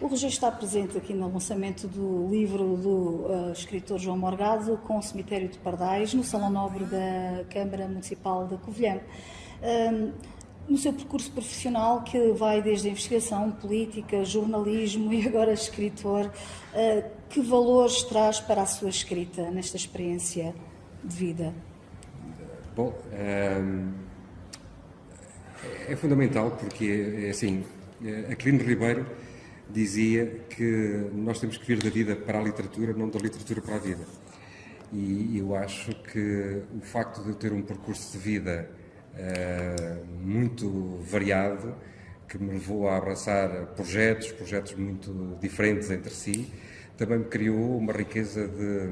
O Rogério está presente aqui no lançamento do livro do escritor João Morgado, com o Cemitério de Pardais, no Salão Nobre da Câmara Municipal de Covilhã. No seu percurso profissional, que vai desde a investigação, política, jornalismo e agora escritor, que valores traz para a sua escrita nesta experiência de vida? Bom, é fundamental porque, assim, Aquilino Ribeiro dizia que nós temos que vir da vida para a literatura, não da literatura para a vida. E eu acho que o facto de eu ter um percurso de vida muito variado, que me levou a abraçar projetos muito diferentes entre si, também me criou uma riqueza de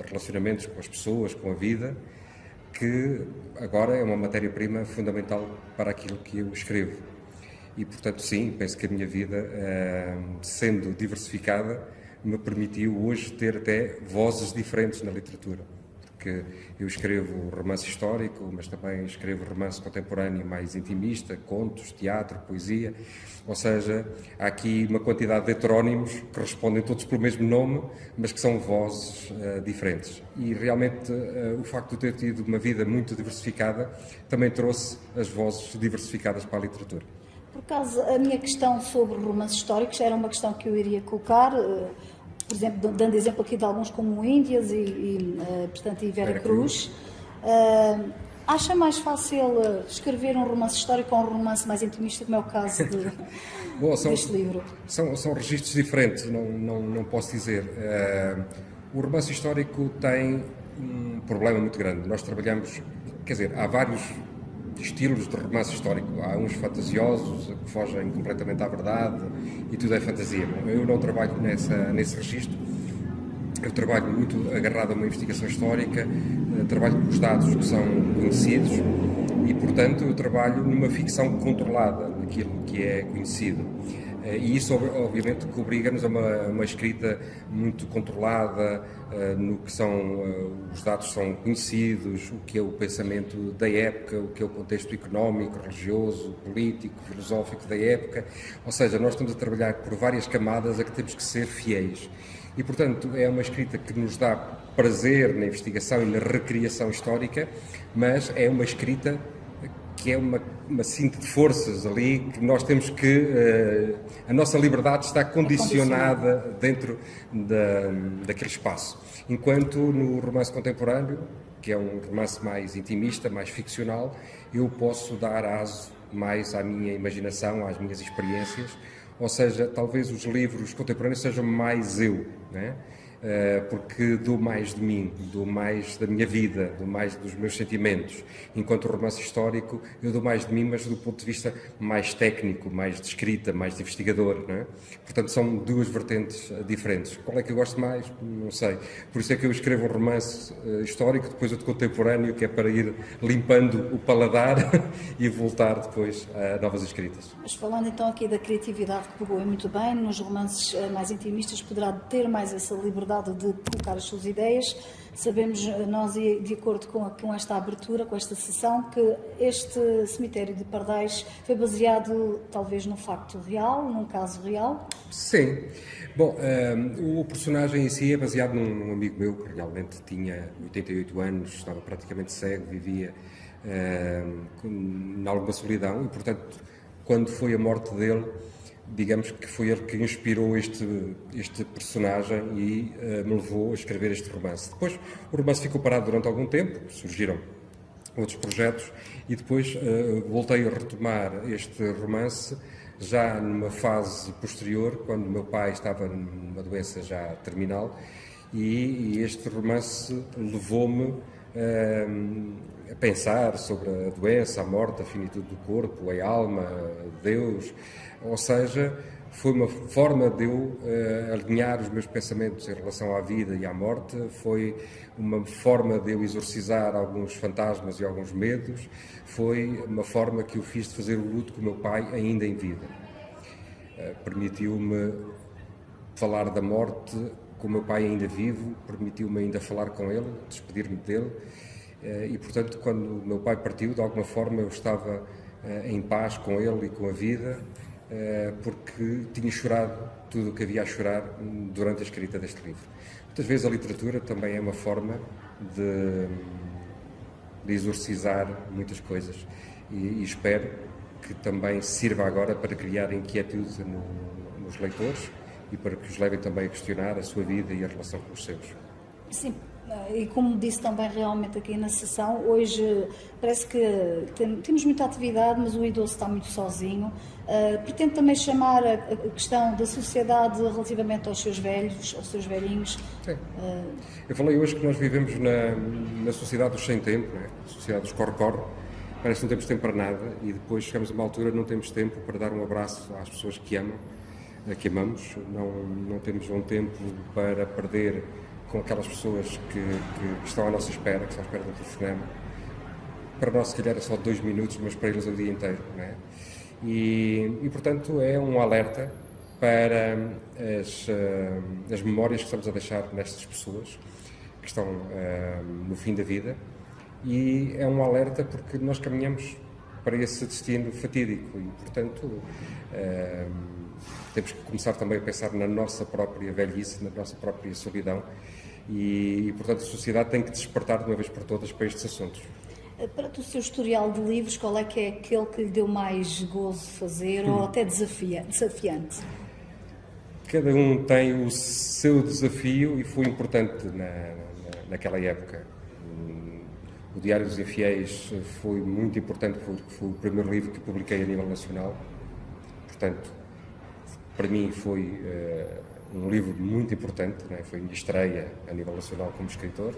relacionamentos com as pessoas, com a vida, que agora é uma matéria-prima fundamental para aquilo que eu escrevo. E, portanto, sim, penso que a minha vida, sendo diversificada, me permitiu hoje ter até vozes diferentes na literatura. Porque eu escrevo romance histórico, mas também escrevo romance contemporâneo mais intimista, contos, teatro, poesia. Ou seja, há aqui uma quantidade de heterónimos que respondem todos pelo mesmo nome, mas que são vozes diferentes. E realmente o facto de ter tido uma vida muito diversificada também trouxe as vozes diversificadas para a literatura. Por acaso, a minha questão sobre romances históricos era uma questão que eu iria colocar, por exemplo, dando exemplo aqui de alguns como Índias portanto, e Vera Cruz. Acha mais fácil escrever um romance histórico ou um romance mais intimista, como é o caso deste livro? São registros diferentes, não posso dizer. O romance histórico tem um problema muito grande. Nós trabalhamos, quer dizer, há vários estilos de romance histórico. Há uns fantasiosos que fogem completamente à verdade e tudo é fantasia. Eu não trabalho nesse registro. Eu trabalho muito agarrado a uma investigação histórica, trabalho com os dados que são conhecidos e, portanto, eu trabalho numa ficção controlada daquilo que é conhecido. E isso, obviamente, que obriga-nos a uma escrita muito controlada, no que os dados são conhecidos, o que é o pensamento da época, o que é o contexto económico, religioso, político, filosófico da época. Ou seja, nós estamos a trabalhar por várias camadas a que temos que ser fiéis. E, portanto, é uma escrita que nos dá prazer na investigação e na recriação histórica, mas é uma escrita que é uma síntese de forças ali, que nós temos que... a nossa liberdade está condicionada dentro daquele espaço. Enquanto no romance contemporâneo, que é um romance mais intimista, mais ficcional, eu posso dar aso mais à minha imaginação, às minhas experiências, ou seja, talvez os livros contemporâneos sejam mais eu, né? Porque dou mais de mim, dou mais da minha vida, dou mais dos meus sentimentos. Enquanto o romance histórico, eu dou mais de mim, mas do ponto de vista mais técnico, mais de escrita, mais de investigador, não é? Portanto, são duas vertentes diferentes. Qual é que eu gosto mais? Não sei. Por isso é que eu escrevo um romance histórico, depois outro contemporâneo, que é para ir limpando o paladar e voltar depois a novas escritas. Mas falando então aqui da criatividade, que pegou muito bem, nos romances mais intimistas poderá ter mais essa liberdade de colocar as suas ideias. Sabemos nós, de acordo com esta abertura, com esta sessão, que este cemitério de Pardais foi baseado talvez num facto real, num caso real? Sim. Bom, o personagem em si é baseado num amigo meu que realmente tinha 88 anos, estava praticamente cego, vivia em alguma solidão e, portanto, quando foi a morte dele, digamos que foi ele que inspirou este personagem e me levou a escrever este romance. Depois o romance ficou parado durante algum tempo, surgiram outros projetos e depois voltei a retomar este romance já numa fase posterior, quando o meu pai estava numa doença já terminal e este romance levou-me a pensar sobre a doença, a morte, a finitude do corpo, a alma, Deus. Ou seja, foi uma forma de eu alinhar os meus pensamentos em relação à vida e à morte, foi uma forma de eu exorcizar alguns fantasmas e alguns medos, foi uma forma que eu fiz de fazer o luto com o meu pai ainda em vida. Permitiu-me falar da morte com o meu pai ainda vivo, permitiu-me ainda falar com ele, despedir-me dele e, portanto, quando o meu pai partiu, de alguma forma eu estava em paz com ele e com a vida porque tinha chorado tudo o que havia a chorar durante a escrita deste livro. Muitas vezes a literatura também é uma forma de exorcizar muitas coisas e espero que também sirva agora para criar inquietude nos leitores e para que os levem também a questionar a sua vida e a relação com os seus. Sim, e como disse também realmente aqui na sessão, hoje parece que temos muita atividade, mas o idoso está muito sozinho. Pretendo também chamar a questão da sociedade relativamente aos seus velhos, aos seus velhinhos. Sim. Eu falei hoje que nós vivemos na sociedade dos sem tempo, não é? A sociedade dos corre-corre. Parece que não temos tempo para nada e depois chegamos a uma altura não temos tempo para dar um abraço às pessoas que amamos, não temos um tempo para perder com aquelas pessoas que estão à nossa espera, que estão à espera do telefonema. Para nós, se calhar, é só 2 minutos, mas para eles é o dia inteiro, não é? E portanto, é um alerta para as memórias que estamos a deixar nestas pessoas que estão no fim da vida, e é um alerta porque nós caminhamos para esse destino fatídico e, portanto, temos que começar também a pensar na nossa própria velhice, na nossa própria solidão e, portanto, a sociedade tem que despertar de uma vez por todas para estes assuntos. Para o seu historial de livros, qual é que é aquele que lhe deu mais gozo fazer ou até desafiante? Cada um tem o seu desafio e foi importante naquela época. O Diário dos Infiéis foi muito importante porque foi o primeiro livro que publiquei a nível nacional. Portanto, para mim foi um livro muito importante, não é? Foi a minha estreia a nível nacional como escritor.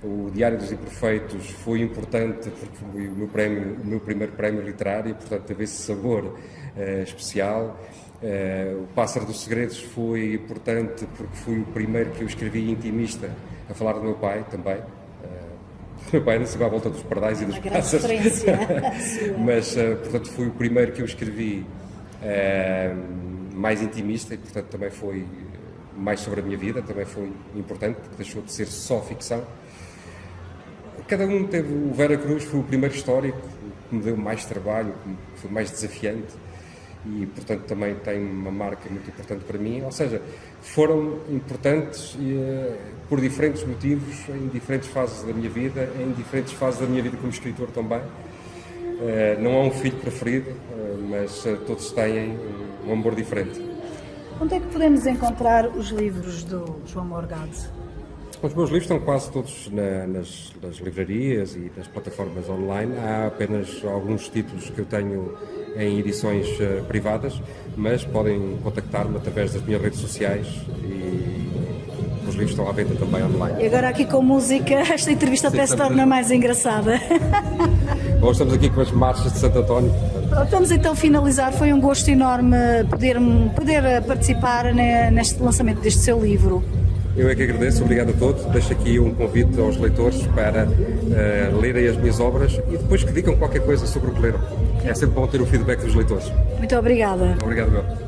O Diário dos Imperfeitos foi importante porque foi o meu primeiro prémio literário, portanto teve esse sabor especial. O Pássaro dos Segredos foi importante porque foi o primeiro que eu escrevi intimista a falar do meu pai também. O meu pai não se à volta dos pardais e dos pássaros, mas portanto foi o primeiro que eu escrevi mais intimista e portanto também foi mais sobre a minha vida, também foi importante porque deixou de ser só ficção. Cada um teve, o Vera Cruz foi o primeiro histórico que me deu mais trabalho, que foi mais desafiante e portanto também tem uma marca muito importante para mim, ou seja, foram importantes por diferentes motivos, em diferentes fases da minha vida, em diferentes fases da minha vida como escritor também. Não há um filho preferido, mas todos têm um amor diferente. Onde é que podemos encontrar os livros do João Morgado? Os meus livros estão quase todos nas livrarias e nas plataformas online. Há apenas alguns títulos que eu tenho em edições privadas, mas podem contactar-me através das minhas redes sociais e os livros estão à venda também online. E agora aqui com música, esta entrevista até se torna mais engraçada. Hoje estamos aqui com as marchas de Santo António. Vamos então finalizar. Foi um gosto enorme poder participar neste lançamento deste seu livro. Eu é que agradeço, obrigado a todos. Deixo aqui um convite aos leitores para lerem as minhas obras e depois que digam qualquer coisa sobre o que leram. É sempre bom ter o feedback dos leitores. Muito obrigada. Obrigado, meu.